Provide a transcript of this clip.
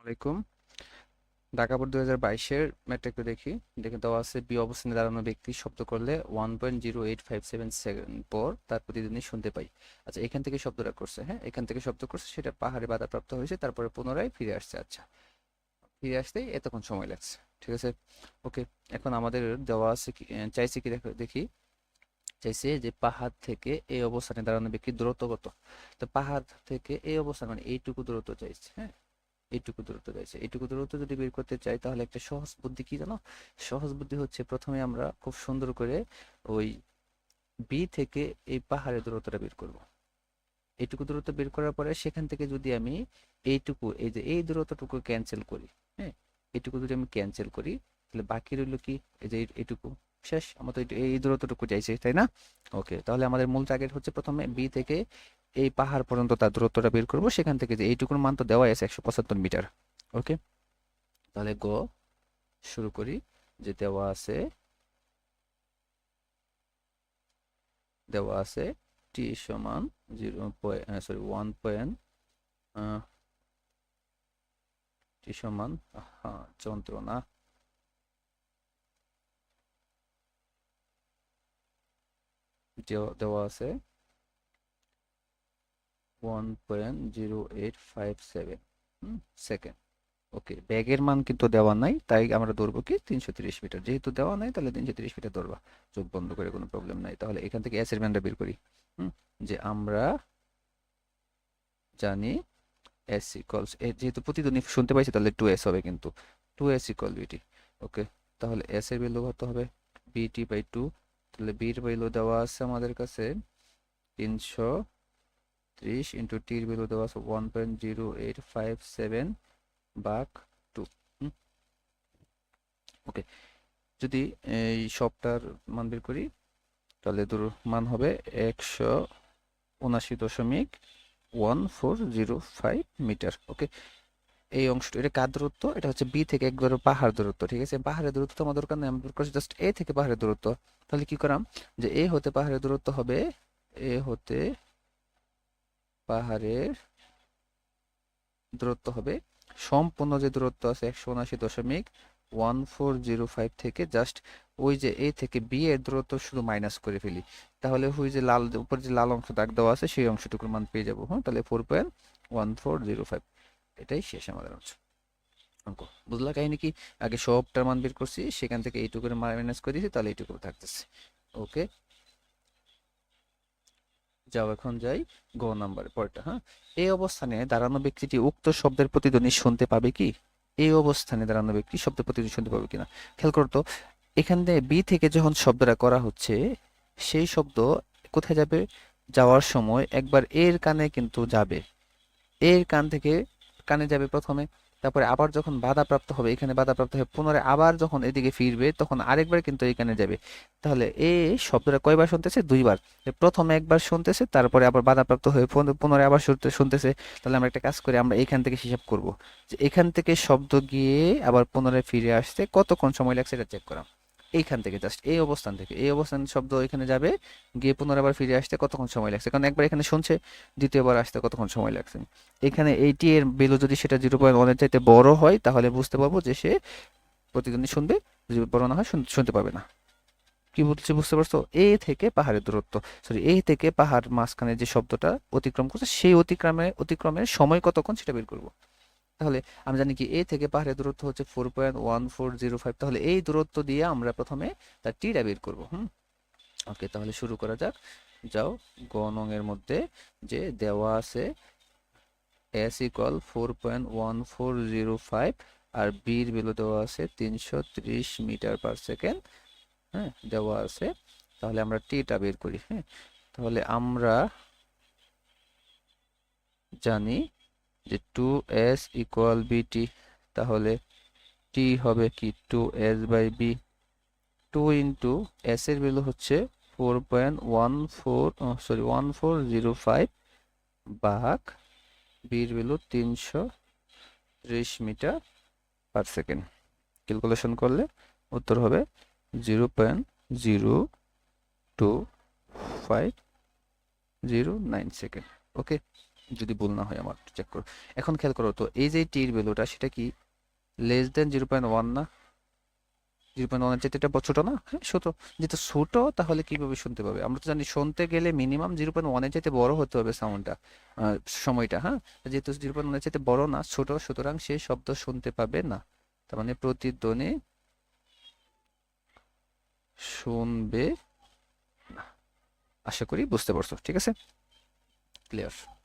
আলাইকুম। ঢাকা বোর্ড 2022-এর ম্যাথটা একটু দেখি। দেখে দেওয়া আছে বি অবস্থানে দাঁড়ানো ব্যক্তি শব্দ করলে 1.0857 সেকেন্ড পর তার প্রতিধ্বনি শুনতে পাই। আচ্ছা, এখান থেকে শব্দটা করছে, হ্যাঁ, এখান থেকে শব্দ করছে, সেটা পাহাড়ে বাধাপ্রাপ্ত হয়েছে, তারপরে পুনরায় ফিরে আসছে। আচ্ছা, ফিরে আসতেই এতক্ষণ সময় লাগছে। ঠিক আছে, ওকে। এখন আমাদের দেওয়া আছে কি, চাইছে কি দেখো দেখি। চাইছে যে পাহাড় থেকে এই অবস্থানে দাঁড়ানো ব্যক্তির দূরত্ব কত। তো পাহাড় থেকে এই অবস্থান মানে এইটুকু দূরত্ব চাইছে, হ্যাঁ, এইটুকু দূরত্ব চাইছে। এইটুকু দূরত্ব যদি বের করতে চাই তাহলে একটা সহজ বুদ্ধি কি জানো? সহজ বুদ্ধি হচ্ছে প্রথমে আমরা খুব সুন্দর করে ওই বি থেকে এই পাহাড়ের দূরত্বটা বের করব। এইটুকু দূরত্ব বের করার পরে সেখান থেকে যদি আমি এইটুকু, এই যে এই দূরত্বটুকু ক্যান্সেল করি, হ্যাঁ, এইটুকু যদি আমি ক্যান্সেল করি তাহলে বাকি রইল কি, এই যে এইটুকু শেষ। আমরা তো এই দূরত্বটুকু চাইছি, তাই না? ওকে, তাহলে আমাদের মূল টার্গেট হচ্ছে প্রথমে বি থেকে এই পাহাড় পর্যন্ত তার দূরত্বটা বের করব। সেখান থেকে যে এইটুকুর মান তো দেওয়া আছে 175 মিটার। ওকে, তাহলে গো শুরু করি। যে দেওয়া আছে টি সমান 1 পয়েন্ট, টি সমান, যন্ত্রণা, দেওয়া আছে 1.0857 সেকেন্ড। ওকে, ব্যাগের মান কিন্তু দেওয়া নাই, তাই আমরা ধরবো কি 330 মিটার। যেহেতু দেওয়া নাই তাহলে 330 মিটার ধরবা। চোখ বন্ধ করে, কোনো প্রবলেম নাই। তাহলে এখান থেকে এস এর মানটা বের করি। যে আমরা জানি এস ইকুয়ালস, যেহেতু প্রতিধ্বনি শুনতে পাইছি তাহলে 2s হবে, কিন্তু 2s ইকুয়াল বিটি। ওকে, তাহলে এস এর ভ্যালু কত হবে? বিটি/2। তাহলে বির ভ্যালু দেওয়া আছে আমাদের কাছে 330, ইন্টু টির ভ্যালু দেওয়া আছে 1.0857 ভাগ 2। ওকে, যদি এই সবটার মান বের করি তাহলে মান হবে 179.1405 মিটার। ওকে, এই অংশটা, এটা কার দূরত্ব? এটা হচ্ছে বি থেকে একবারে পাহাড় দূরত্ব। ঠিক আছে, পাহাড়ের দূরত্ব তো আমার দরকার নেই, আমি করছি জাস্ট এ থেকে পাহাড়ের দূরত্ব। তাহলে কি করাম, যে এ হতে পাহাড়ের দূরত্ব হবে, এ হতে পাহাড়ের দূরত্ব হবে সম্পূর্ণ যে দূরত্ব আছে 179.1405 থেকে জাস্ট ওই যে এ থেকে বি এর দূরত্ব শুধু মাইনাস করে ফেলি। তাহলে ওই যে লাল উপরে যে লাল অংশ দাগ দেওয়া আছে সেই অংশটুকুর মান পেয়ে যাবো। হ্যাঁ, তাহলে 4.1405। এটাই শেষ আমাদের অঙ্ক। বুঝলা কাহিনী কি? আগে সবটার মান বের করছি, সেখান থেকে এইটুকু করে মাইনাস করে দিয়েছি, তাহলে এইটুকু থাকতেছে। ওকে, যাও এখন যাই গ নাম্বারের পরটা। হ্যাঁ, এই অবস্থানে দাঁড়ানো ব্যক্তিটি উক্ত শব্দের প্রতিধ্বনি শুনতে পাবে কি? এই অবস্থানে দাঁড়ানো ব্যক্তি শব্দের প্রতিধ্বনি শুনতে পাবে কিনা খেয়াল করো তো। এখানে বি থেকে যখন শব্দটা করা হচ্ছে, সেই শব্দ কোথায় যাবে? যাওয়ার সময় একবার এর কানে কিন্তু যাবে, এর কান থেকে কানে যাবে প্রথমে, তারপরে আবার যখন বাধাপ্রাপ্ত হবে, এখানে বাধাপ্রাপ্ত হয়ে পুনরায় আবার যখন এদিকে ফিরবে তখন আরেকবার কিন্তু এখানে যাবে। তাহলে এ শব্দটা কয়বার শুনতেছে? দুইবার। প্রথমে একবার শুনতেছে, তারপরে আবার বাধাপ্রাপ্ত হয়ে পুনরায় আবার শুনতেছে। তাহলে আমরা একটা কাজ করি, আমরা এখান থেকে হিসাব করব যে এখান থেকে শব্দ গিয়ে আবার পুনরায় ফিরে আসতে কতক্ষণ সময় লাগছে, এটা চেক করা। এইখান থেকে জাস্ট এই অবস্থান থেকে, এই অবস্থান শব্দ এখানে যাবে, গিয়ে পুনরায় আবার ফিরে আসতে কতক্ষণ সময় লাগছে, কারণ একবার এখানে শুনছে, দ্বিতীয়বার আসতে কতক্ষণ সময় লাগছে। এখানে এইটি এর ভ্যালু যদি সেটা 0.1 এর চাইতে বড় হয় তাহলে বুঝতে পারবো যে সে প্রতিদ্বন্দ্বী শুনবে, যদি বড় না হয় শুনতে পাবে না। কি বলছি বুঝতে পারছো? এ থেকে পাহাড়ের দূরত্ব, সরি, এ থেকে পাহাড় মাঝখানে যে শব্দটা অতিক্রম করছে সেই অতিক্রমের সময় কতক্ষণ সেটা বের করব। তাহলে আমি জানি কি এ থেকে পাহাড়ের দূরত্ব হচ্ছে 4.1405। তাহলে এই দূরত্ব দিয়ে আমরা প্রথমে তার টিটা বের করবো। ওকে, তাহলে শুরু করা যাক। যাও, গ নং এর মধ্যে যে দেওয়া আছে এস ইকুয়াল 4.1405 আর বির ভ্যালু দেওয়া আছে 330 মিটার/সেকেন্ড। হ্যাঁ, দেওয়া আছে। তাহলে আমরা টিটা বের করি। হ্যাঁ, তাহলে আমরা জানি যে 2s ইকুয়াল বিটি। তাহলে টি হবে কি 2s/বি। 2 ইন্টু এস এর ভ্যালু হচ্ছে 1405 ভাগ বির ভ্যালু 330 মিটার/সেকেন্ড। ক্যালকুলেশন করলে উত্তর হবে 0.025009 সেকেন্ড। ওকে, যদি ভুল না হয় আমার, চেক করো। এখন খেয়াল করো তো, এই যে টির ভ্যালুটা সেটা কি লেস দেন 0.1 না? 0.1 এর চাইতে এটা ছোট না? হ্যাঁ ছোট। যেহেতু ছোট তাহলে কিভাবে শুনতে পাবে? আমরা তো জানি শুনতে গেলে মিনিমাম 0.1 এর চাইতে বড় হতে হবে সাউন্ডটা, সময়টা। হ্যাঁ, যেহেতু 0.1 এর চাইতে বড় না, ছোট, সুতরাং সে শব্দ শুনতে পাবে না। তার মানে প্রতিধ্বনি শুনবে না। আশা করি বুঝতে পারছো। ঠিক আছে, ক্লিয়ার।